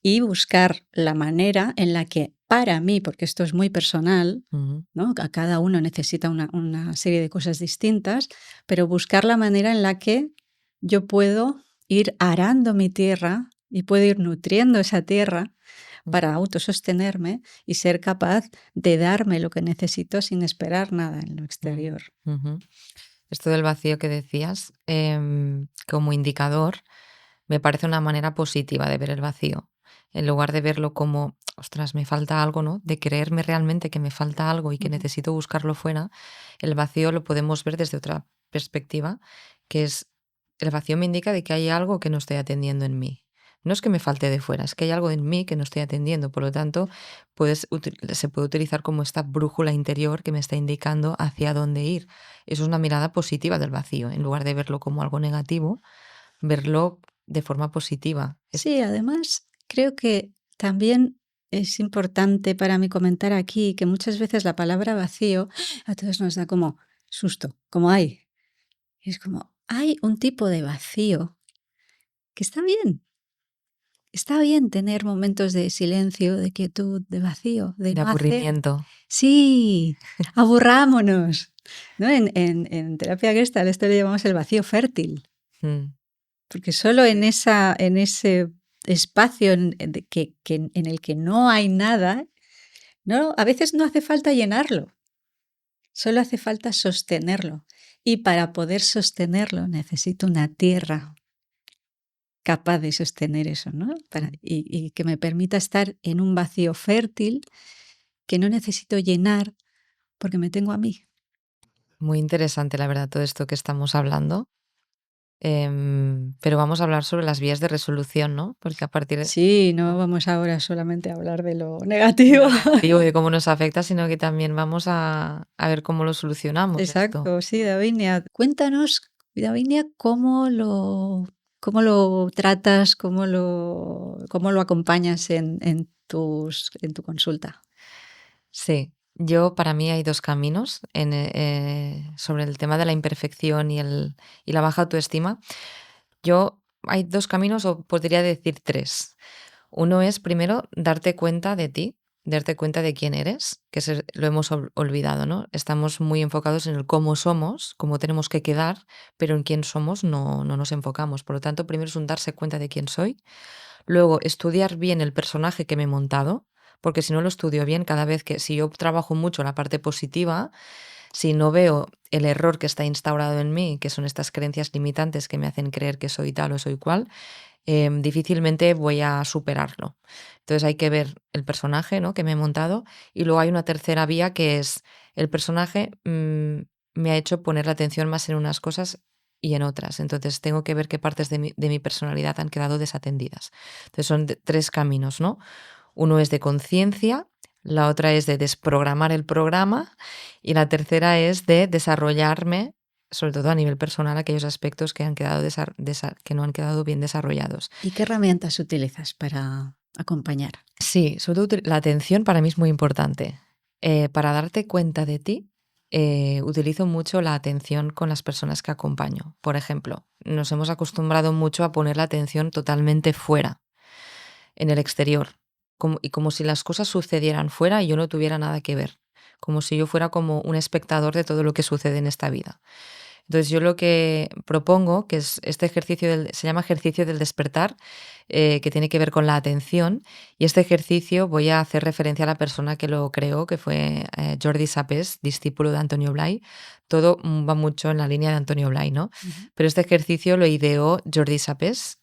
y buscar la manera en la que para mí, porque esto es muy personal, ¿no? A cada uno necesita una serie de cosas distintas, pero buscar la manera en la que yo puedo ir arando mi tierra y puedo ir nutriendo esa tierra para autosostenerme y ser capaz de darme lo que necesito sin esperar nada en lo exterior. Esto del vacío que decías, como indicador, me parece una manera positiva de ver el vacío. En lugar de verlo como, ostras, me falta algo, ¿no? De creerme realmente que me falta algo y que necesito buscarlo fuera, el vacío lo podemos ver desde otra perspectiva, que es, el vacío me indica de que hay algo que no estoy atendiendo en mí. No es que me falte de fuera, es que hay algo en mí que no estoy atendiendo. Por lo tanto, se puede utilizar como esta brújula interior que me está indicando hacia dónde ir. Eso es una mirada positiva del vacío. En lugar de verlo como algo negativo, verlo de forma positiva. Sí, además creo que también es importante para mí comentar aquí que muchas veces la palabra vacío a todos nos da como susto, como hay. Y es como, hay un tipo de vacío que está bien. Está bien tener momentos de silencio, de quietud, de vacío, de De no hacer. aburrimiento. Sí, aburrámonos. ¿No? En terapia Gestalt esto le llamamos el vacío fértil. porque solo en ese espacio en el que no hay nada, no, a veces no hace falta llenarlo, solo hace falta sostenerlo. Y para poder sostenerlo necesito una tierra capaz de sostener eso, ¿no? Y que me permita estar en un vacío fértil que no necesito llenar porque me tengo a mí. Muy interesante, la verdad, todo esto que estamos hablando. Pero vamos a hablar sobre las vías de resolución, ¿no? Porque a partir Sí, no vamos ahora solamente a hablar de lo negativo. lo negativo de cómo nos afecta, sino que también vamos a ver cómo lo solucionamos esto. Exacto, sí, Davinia. Cuéntanos, Davinia, cómo lo tratas, cómo lo acompañas en tu consulta. Sí, yo para mí hay dos caminos sobre el tema de la imperfección y la baja autoestima. Yo hay dos caminos, o podría decir tres. Uno es primero darte cuenta de ti, darte cuenta de quién eres, que lo hemos olvidado, ¿no? Estamos muy enfocados en el cómo somos, cómo tenemos que quedar, pero en quién somos no nos enfocamos. Por lo tanto, primero es un darse cuenta de quién soy. Luego, estudiar bien el personaje que me he montado, porque si no lo estudio bien, cada vez que, si yo trabajo mucho la parte positiva, si no veo el error que está instaurado en mí, que son estas creencias limitantes que me hacen creer que soy tal o soy cual, difícilmente voy a superarlo. Entonces hay que ver el personaje, ¿no?, que me he montado, y luego hay una tercera vía que es el personaje me ha hecho poner la atención más en unas cosas y en otras. Entonces tengo que ver qué partes de mi personalidad han quedado desatendidas. Entonces son tres caminos, ¿no? Uno es de conciencia, la otra es de desprogramar el programa y la tercera es de desarrollarme, sobre todo a nivel personal, aquellos aspectos que han quedado que no han quedado bien desarrollados. ¿Y qué herramientas utilizas para acompañar? Sí, sobre todo la atención para mí es muy importante. Para darte cuenta de ti, utilizo mucho la atención con las personas que acompaño. Por ejemplo, nos hemos acostumbrado mucho a poner la atención totalmente fuera, en el exterior, como si las cosas sucedieran fuera y yo no tuviera nada que ver, como si yo fuera como un espectador de todo lo que sucede en esta vida. Entonces yo lo que propongo, que es este ejercicio, se llama ejercicio del despertar, que tiene que ver con la atención, y este ejercicio voy a hacer referencia a la persona que lo creó, que fue Jordi Sapés, discípulo de Antonio Blay. Todo va mucho en la línea de Antonio Blay, ¿no? Ujú. Pero este ejercicio lo ideó Jordi Sapés,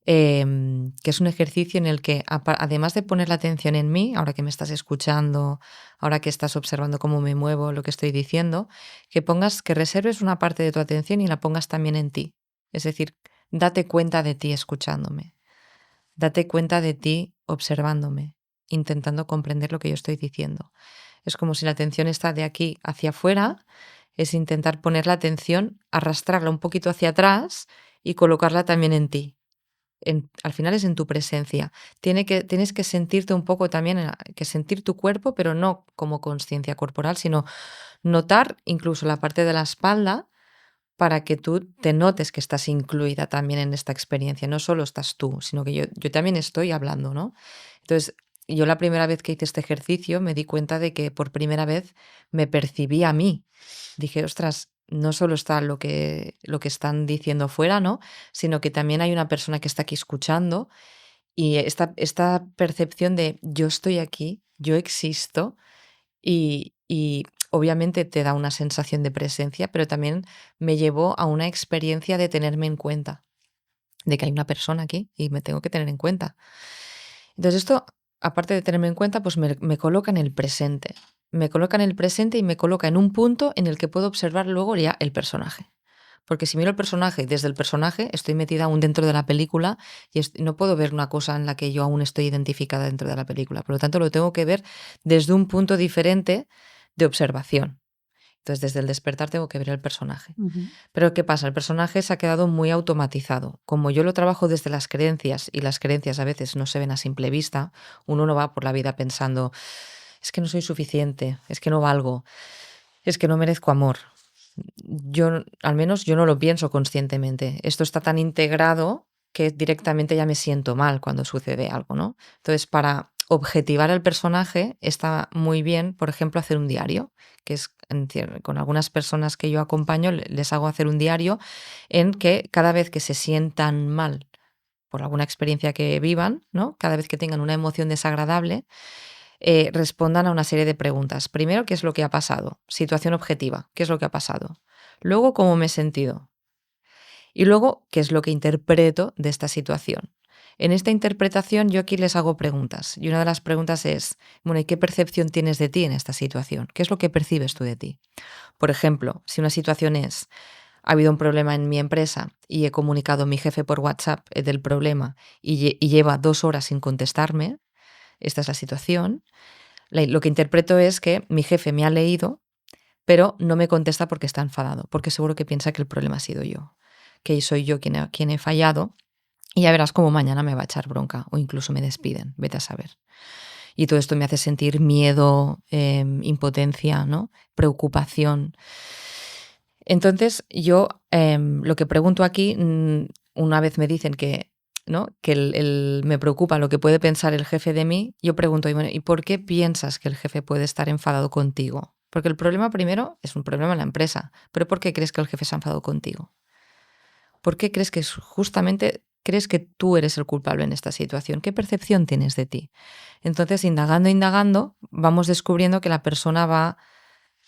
que es un ejercicio en el que, además de poner la atención en mí, ahora que me estás escuchando, ahora que estás observando cómo me muevo, lo que estoy diciendo, que reserves una parte de tu atención y la pongas también en ti. Es decir, date cuenta de ti escuchándome, date cuenta de ti observándome, intentando comprender lo que yo estoy diciendo. Es como si la atención está de aquí hacia afuera, es intentar poner la atención, arrastrarla un poquito hacia atrás y colocarla también en ti. Al final es en tu presencia. Tienes que sentirte un poco también, que sentir tu cuerpo, pero no como conciencia corporal, sino notar incluso la parte de la espalda para que tú te notes que estás incluida también en esta experiencia. No solo estás tú, sino que yo también estoy hablando, ¿no? Entonces, yo la primera vez que hice este ejercicio me di cuenta de que por primera vez me percibí a mí. Dije, ostras, no solo está lo que están diciendo fuera, ¿no? Sino que también hay una persona que está aquí escuchando, y esta percepción de yo estoy aquí, yo existo, y obviamente te da una sensación de presencia, pero también me llevó a una experiencia de tenerme en cuenta, de que hay una persona aquí y me tengo que tener en cuenta. Entonces esto, aparte de tenerme en cuenta, pues me coloca en el presente. Me coloca en el presente y me coloca en un punto en el que puedo observar luego ya el personaje. Porque si miro el personaje desde el personaje, estoy metida aún dentro de la película y no puedo ver una cosa en la que yo aún estoy identificada dentro de la película. Por lo tanto, lo tengo que ver desde un punto diferente de observación. Entonces, desde el despertar tengo que ver el personaje. Ujú. Pero ¿qué pasa? El personaje se ha quedado muy automatizado. Como yo lo trabajo desde las creencias, y las creencias a veces no se ven a simple vista, uno no va por la vida pensando, es que no soy suficiente, es que no valgo, es que no merezco amor. Al menos yo no lo pienso conscientemente. Esto está tan integrado que directamente ya me siento mal cuando sucede algo, ¿no? Entonces, para objetivar al personaje está muy bien, por ejemplo, hacer un diario, que es con algunas personas que yo acompaño, les hago hacer un diario en que cada vez que se sientan mal por alguna experiencia que vivan, ¿no? Cada vez que tengan una emoción desagradable, respondan a una serie de preguntas. Primero, ¿qué es lo que ha pasado? Situación objetiva, ¿qué es lo que ha pasado? Luego, ¿cómo me he sentido? Y luego, ¿qué es lo que interpreto de esta situación? En esta interpretación yo aquí les hago preguntas. Y una de las preguntas es, bueno, ¿y qué percepción tienes de ti en esta situación? ¿Qué es lo que percibes tú de ti? Por ejemplo, si una situación es, ha habido un problema en mi empresa y he comunicado a mi jefe por WhatsApp del problema y lleva 2 horas sin contestarme, esta es la situación. Lo que interpreto es que mi jefe me ha leído, pero no me contesta porque está enfadado, porque seguro que piensa que el problema ha sido yo, que soy yo quien he fallado, y ya verás cómo mañana me va a echar bronca o incluso me despiden, vete a saber. Y todo esto me hace sentir miedo, impotencia, ¿no? Preocupación. Entonces yo lo que pregunto aquí, una vez me dicen que, ¿no? Que me preocupa lo que puede pensar el jefe de mí, yo pregunto, bueno, ¿y por qué piensas que el jefe puede estar enfadado contigo? Porque el problema primero es un problema en la empresa, pero ¿por qué crees que el jefe se ha enfadado contigo? ¿Por qué crees que justamente crees que tú eres el culpable en esta situación? ¿Qué percepción tienes de ti? Entonces, indagando, vamos descubriendo que la persona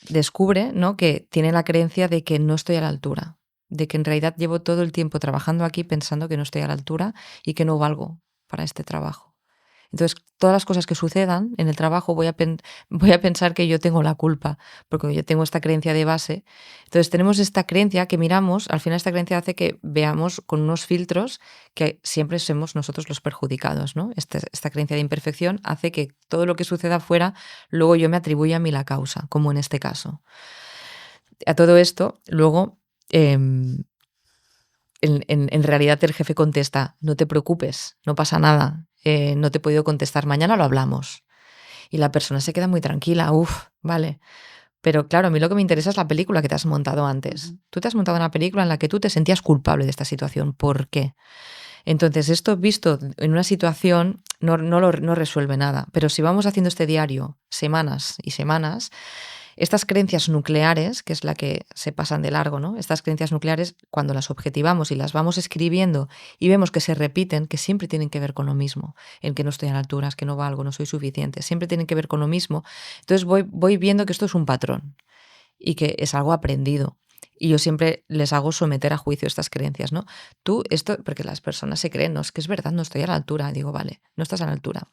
descubre, ¿no? Que tiene la creencia de que no estoy a la altura, de que en realidad llevo todo el tiempo trabajando aquí pensando que no estoy a la altura y que no valgo para este trabajo. Entonces, todas las cosas que sucedan en el trabajo voy a pensar que yo tengo la culpa, porque yo tengo esta creencia de base. Entonces, tenemos esta creencia que miramos, al final esta creencia hace que veamos con unos filtros que siempre somos nosotros los perjudicados, ¿no? Esta creencia de imperfección hace que todo lo que suceda afuera, luego yo me atribuya a mí la causa, como en este caso. A todo esto, luego, en realidad el jefe contesta, no te preocupes, no pasa nada, no te he podido contestar, mañana lo hablamos. Y la persona se queda muy tranquila, vale. Pero claro, a mí lo que me interesa es la película que te has montado antes. Tú te has montado una película en la que tú te sentías culpable de esta situación. ¿Por qué? Entonces, esto visto en una situación no resuelve nada. Pero si vamos haciendo este diario semanas y semanas, estas creencias nucleares, que es la que se pasan de largo, ¿no? Estas creencias nucleares, cuando las objetivamos y las vamos escribiendo y vemos que se repiten, que siempre tienen que ver con lo mismo, en que no estoy a la altura, es que no valgo, no soy suficiente, siempre tienen que ver con lo mismo. Entonces voy viendo que esto es un patrón y que es algo aprendido. Y yo siempre les hago someter a juicio estas creencias, ¿no? Tú, esto, porque las personas se creen, no, es que es verdad, no estoy a la altura. Digo, vale, no estás a la altura.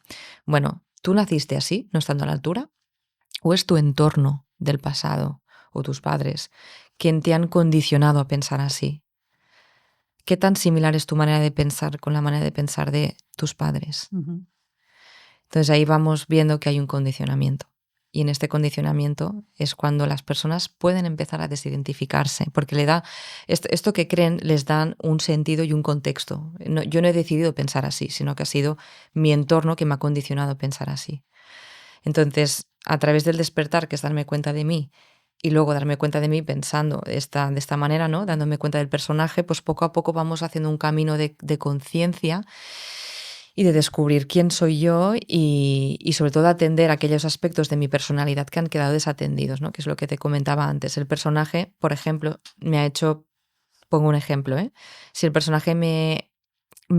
Bueno, ¿tú naciste así, no estando a la altura? ¿O es tu entorno del pasado o tus padres quien te han condicionado a pensar así? ¿Qué tan similar es tu manera de pensar con la manera de pensar de tus padres? Ujú. Entonces ahí vamos viendo que hay un condicionamiento. Y en este condicionamiento es cuando las personas pueden empezar a desidentificarse, porque le da esto que creen les dan un sentido y un contexto. Yo no he decidido pensar así, sino que ha sido mi entorno que me ha condicionado a pensar así. Entonces, a través del despertar, que es darme cuenta de mí, y luego darme cuenta de mí pensando de esta manera, ¿no? Dándome cuenta del personaje, pues poco a poco vamos haciendo un camino de conciencia y de descubrir quién soy yo y sobre todo atender aquellos aspectos de mi personalidad que han quedado desatendidos, ¿no? Que es lo que te comentaba antes. El personaje, por ejemplo, me ha hecho, pongo un ejemplo, ¿eh? Si el personaje me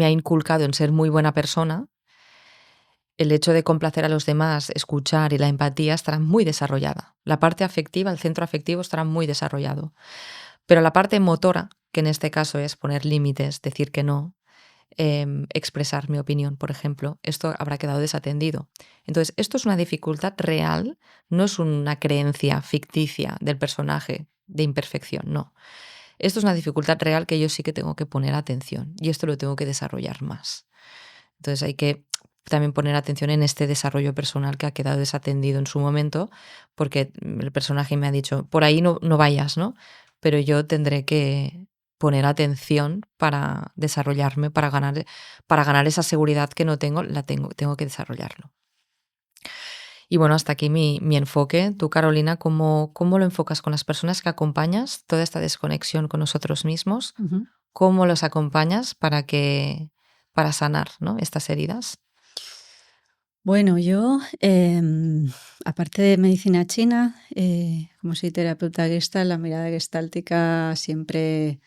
ha inculcado en ser muy buena persona, el hecho de complacer a los demás, escuchar y la empatía estará muy desarrollada. La parte afectiva, el centro afectivo estará muy desarrollado. Pero la parte motora, que en este caso es poner límites, decir que no, expresar mi opinión, por ejemplo, esto habrá quedado desatendido. Entonces, esto es una dificultad real, no es una creencia ficticia del personaje de imperfección, no. Esto es una dificultad real que yo sí que tengo que poner atención y esto lo tengo que desarrollar más. Entonces hay que también poner atención en este desarrollo personal que ha quedado desatendido en su momento, porque el personaje me ha dicho, por ahí no vayas, ¿no? Pero yo tendré que poner atención para desarrollarme, para ganar esa seguridad que no tengo, tengo que desarrollarlo. Y bueno, hasta aquí mi enfoque. Tú, Carolina, ¿cómo lo enfocas con las personas que acompañas? Toda esta desconexión con nosotros mismos, Ujú. ¿cómo los acompañas para sanar, ¿no? Estas heridas? Bueno, yo, aparte de medicina china, como soy terapeuta Gestalt, la mirada gestáltica siempre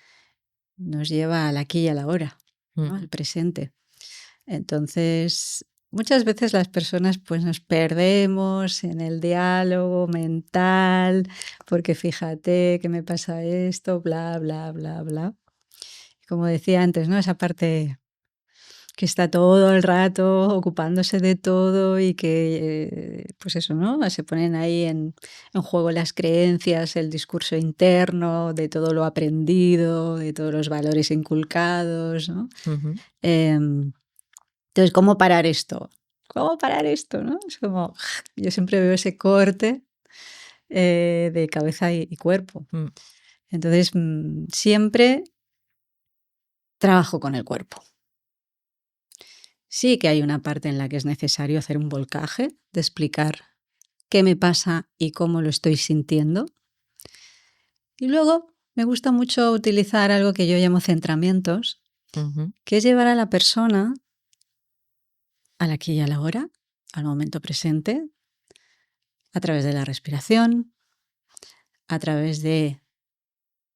nos lleva al aquí y a la ahora, Mm, ¿no? Al presente. Entonces, muchas veces las personas, pues, nos perdemos en el diálogo mental, porque fíjate que me pasa esto, bla, bla, bla, bla. Como decía antes, ¿no? Esa parte que está todo el rato ocupándose de todo y que, pues eso, ¿no? Se ponen ahí en juego las creencias, el discurso interno, de todo lo aprendido, de todos los valores inculcados, ¿no? ujú, Em, entonces, ¿cómo parar esto? ¿Cómo parar esto, no? Es como, yo siempre veo ese corte de cabeza y cuerpo. mm, Entonces, siempre trabajo con el cuerpo. Sí que hay una parte en la que es necesario hacer un volcaje, de explicar qué me pasa y cómo lo estoy sintiendo. Y luego me gusta mucho utilizar algo que yo llamo centramientos, ujú, que es llevar a la persona al aquí y a la hora, al momento presente, a través de la respiración, a través de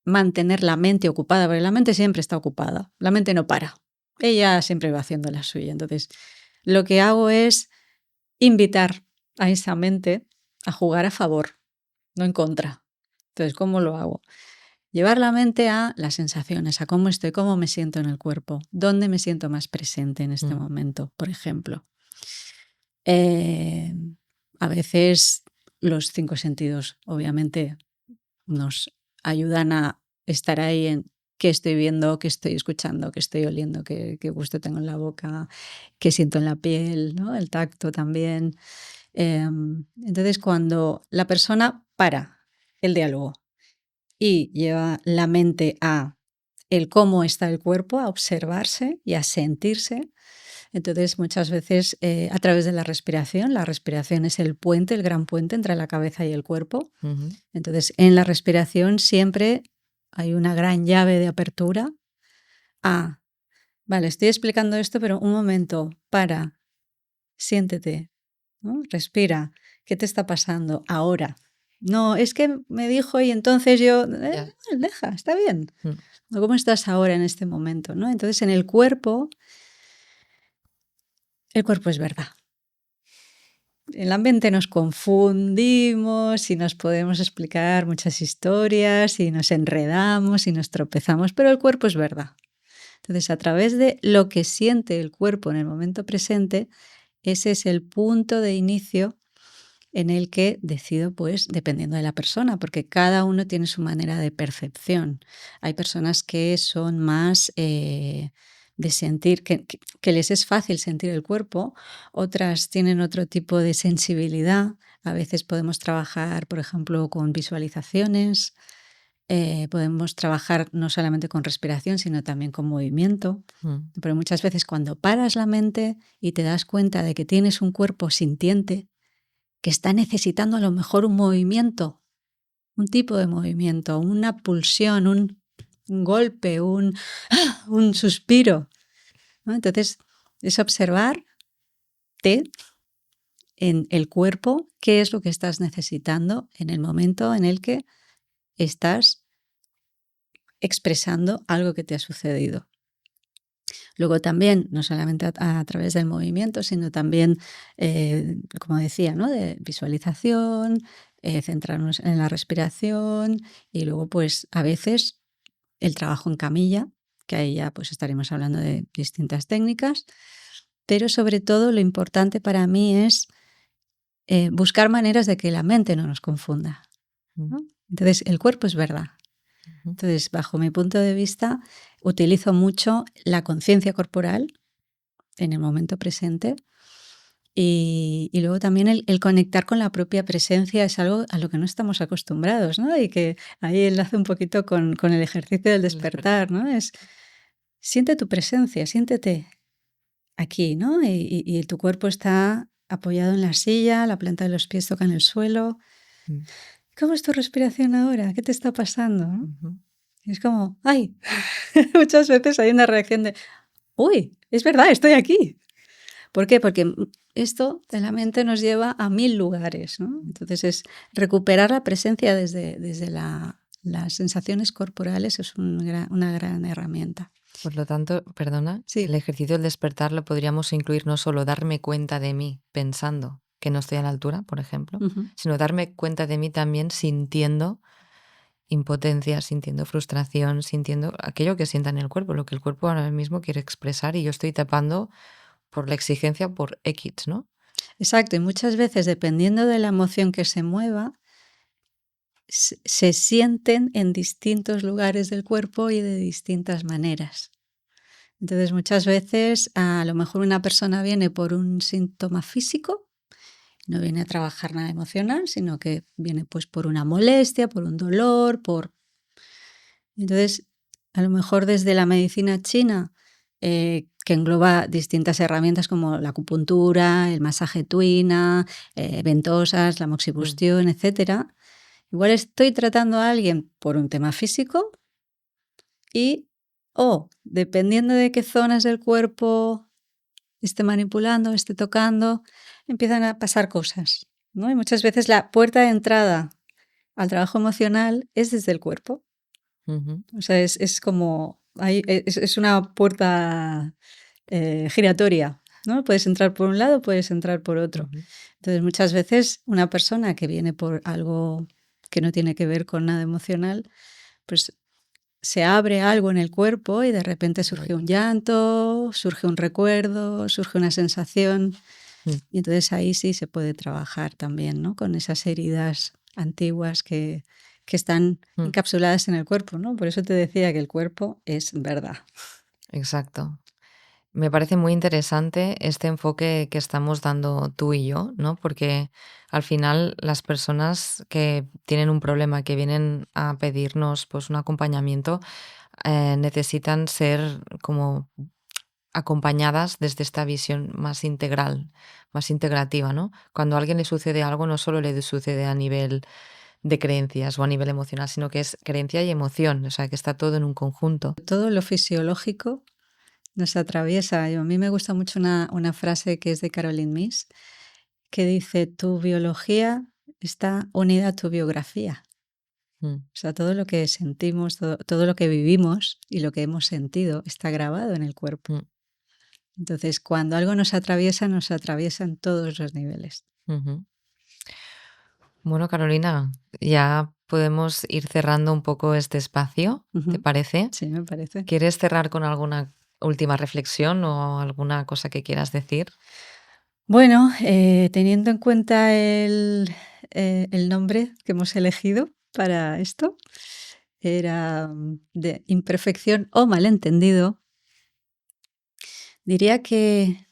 mantener la mente ocupada, porque la mente siempre está ocupada, la mente no para, ella siempre va haciendo la suya. Entonces, lo que hago es invitar a esa mente a jugar a favor, no en contra. Entonces, ¿cómo lo hago? Llevar la mente a las sensaciones, a cómo estoy, cómo me siento en el cuerpo, dónde me siento más presente en este mm, momento, por ejemplo. Eh, a veces los 5 sentidos, obviamente, nos ayudan a estar ahí en qué estoy viendo, qué estoy escuchando, qué estoy oliendo, qué gusto tengo en la boca, qué siento en la piel, ¿no? El tacto también. Entonces, cuando la persona para el diálogo y lleva la mente a el cómo está el cuerpo, a observarse y a sentirse, entonces muchas veces a través de la respiración es el puente, el gran puente entre la cabeza y el cuerpo. ujú, Entonces, en la respiración siempre hay una gran llave de apertura a, vale, estoy explicando esto, pero un momento, para, siéntete, ¿no? Respira, ¿qué te está pasando ahora? No, es que me dijo y entonces yo, ya, deja, está bien. mm, ¿No? ¿Cómo estás ahora en este momento? ¿No? Entonces, en el cuerpo es verdad. En la mente nos confundimos y nos podemos explicar muchas historias y nos enredamos y nos tropezamos, pero el cuerpo es verdad. Entonces, a través de lo que siente el cuerpo en el momento presente, ese es el punto de inicio en el que decido, pues, dependiendo de la persona, porque cada uno tiene su manera de percepción. Hay personas que son más de sentir, que les es fácil sentir el cuerpo, otras tienen otro tipo de sensibilidad. A veces podemos trabajar, por ejemplo, con visualizaciones, podemos trabajar no solamente con respiración, sino también con movimiento. mm, Pero muchas veces cuando paras la mente y te das cuenta de que tienes un cuerpo sintiente, que está necesitando a lo mejor un movimiento, un tipo de movimiento, una pulsión, un golpe, un suspiro, ¿no? Entonces, es observarte en el cuerpo qué es lo que estás necesitando en el momento en el que estás expresando algo que te ha sucedido. Luego también, no solamente a través del movimiento, sino también, como decía, ¿no? De visualización, centrarnos en la respiración y luego, pues, a veces el trabajo en camilla, que ahí ya pues estaremos hablando de distintas técnicas, pero sobre todo lo importante para mí es buscar maneras de que la mente no nos confunda, mm, ¿no? Entonces, el cuerpo es verdad. ujú, Entonces, bajo mi punto de vista, utilizo mucho la conciencia corporal en el momento presente y luego también el conectar con la propia presencia es algo a lo que no estamos acostumbrados, ¿no? Y que ahí enlace un poquito con el ejercicio del el despertar. despertar, ¿no? Es siente tu presencia, siéntete aquí, ¿no? Y tu cuerpo está apoyado en la silla, la planta de los pies tocan el suelo. Mm, ¿Cómo es tu respiración ahora? ¿Qué te está pasando? ¿No? ujú, Y es como, ¡ay! Muchas veces hay una reacción de, ¡uy! Es verdad, estoy aquí. ¿Por qué? Porque esto de la mente nos lleva a 1000 lugares, ¿no? Entonces es recuperar la presencia desde las sensaciones corporales es una gran herramienta. Por lo tanto, perdona, el Sí. ejercicio del despertar lo podríamos incluir no solo darme cuenta de mí pensando que no estoy a la altura, por ejemplo, Ujú. sino darme cuenta de mí también sintiendo impotencia, sintiendo frustración, sintiendo aquello que sienta en el cuerpo, lo que el cuerpo ahora mismo quiere expresar y yo estoy tapando por la exigencia por X, ¿no? Exacto, y muchas veces, dependiendo de la emoción que se mueva, se sienten en distintos lugares del cuerpo y de distintas maneras. Entonces, muchas veces, a lo mejor una persona viene por un síntoma físico, no viene a trabajar nada emocional, sino que viene pues por una molestia, por un dolor, Entonces, a lo mejor desde la medicina china, que engloba distintas herramientas como la acupuntura, el masaje tuina, ventosas, la Mm, moxibustión, etcétera. Igual estoy tratando a alguien por un tema físico y, o dependiendo de qué zonas del cuerpo esté manipulando, esté tocando, empiezan a pasar cosas, ¿no? Y muchas veces la puerta de entrada al trabajo emocional es desde el cuerpo. ujú, O sea, es como es una puerta, giratoria, ¿no? Puedes entrar por un lado, puedes entrar por otro. ujú. Entonces, muchas veces una persona que viene por algo que no tiene que ver con nada emocional, pues se abre algo en el cuerpo y de repente surge Uy, un llanto, surge un recuerdo, surge una sensación, mm, y entonces ahí sí se puede trabajar también, ¿no? Con esas heridas antiguas que están mm, encapsuladas en el cuerpo, ¿no? Por eso te decía que el cuerpo es verdad. exacto. Me parece muy interesante este enfoque que estamos dando tú y yo, ¿no? Porque al final las personas que tienen un problema, que vienen a pedirnos pues un acompañamiento, necesitan ser como acompañadas desde esta visión más integral, más integrativa, ¿no? Cuando a alguien le sucede algo, no solo le sucede a nivel de creencias o a nivel emocional, sino que es creencia y emoción, o sea, que está todo en un conjunto. Todo lo fisiológico nos atraviesa. A mí me gusta mucho una frase que es de Caroline Myss, que dice, tu biología está unida a tu biografía. Mm, O sea, todo lo que sentimos, todo lo que vivimos y lo que hemos sentido está grabado en el cuerpo. mm, Entonces, cuando algo nos atraviesa en todos los niveles. ujú. Bueno, Carolina, ya podemos ir cerrando un poco este espacio, ¿te Ujú. parece? Sí, me parece. ¿Quieres cerrar con alguna última reflexión o alguna cosa que quieras decir? Bueno, teniendo en cuenta el nombre que hemos elegido para esto, era de imperfección o malentendido, diría que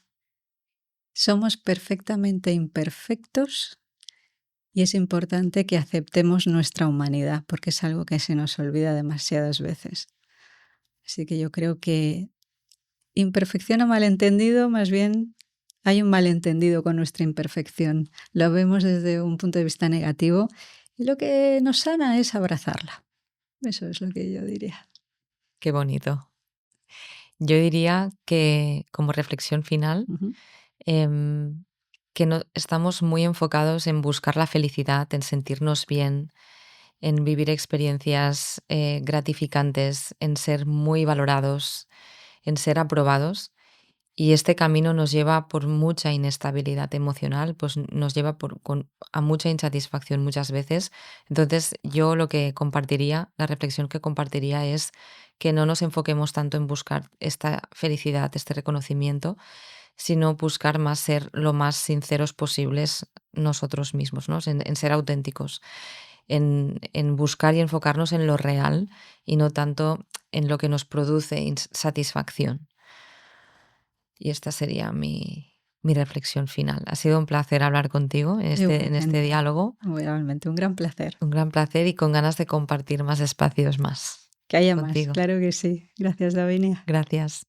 somos perfectamente imperfectos y es importante que aceptemos nuestra humanidad, porque es algo que se nos olvida demasiadas veces. Así que yo creo que imperfección o malentendido, más bien hay un malentendido con nuestra imperfección. Lo vemos desde un punto de vista negativo y lo que nos sana es abrazarla. Eso es lo que yo diría. Qué bonito. Yo diría que como reflexión final, Ujú. em, que no, estamos muy enfocados en buscar la felicidad, en sentirnos bien, en vivir experiencias gratificantes, en ser muy valorados, en ser aprobados. Y este camino nos lleva por mucha inestabilidad emocional, pues nos lleva a mucha insatisfacción muchas veces. Entonces, yo lo que compartiría, la reflexión que compartiría es que no nos enfoquemos tanto en buscar esta felicidad, este reconocimiento, sino buscar más ser lo más sinceros posibles nosotros mismos, ¿no? En ser auténticos, en buscar y enfocarnos en lo real y no tanto en lo que nos produce satisfacción. Y esta sería mi reflexión final. Ha sido un placer hablar contigo en este Igualmente, diálogo. igualmente, un gran placer. Un gran placer y con ganas de compartir más espacios más Que haya más, contigo. claro que sí. Gracias, Davinia. Gracias.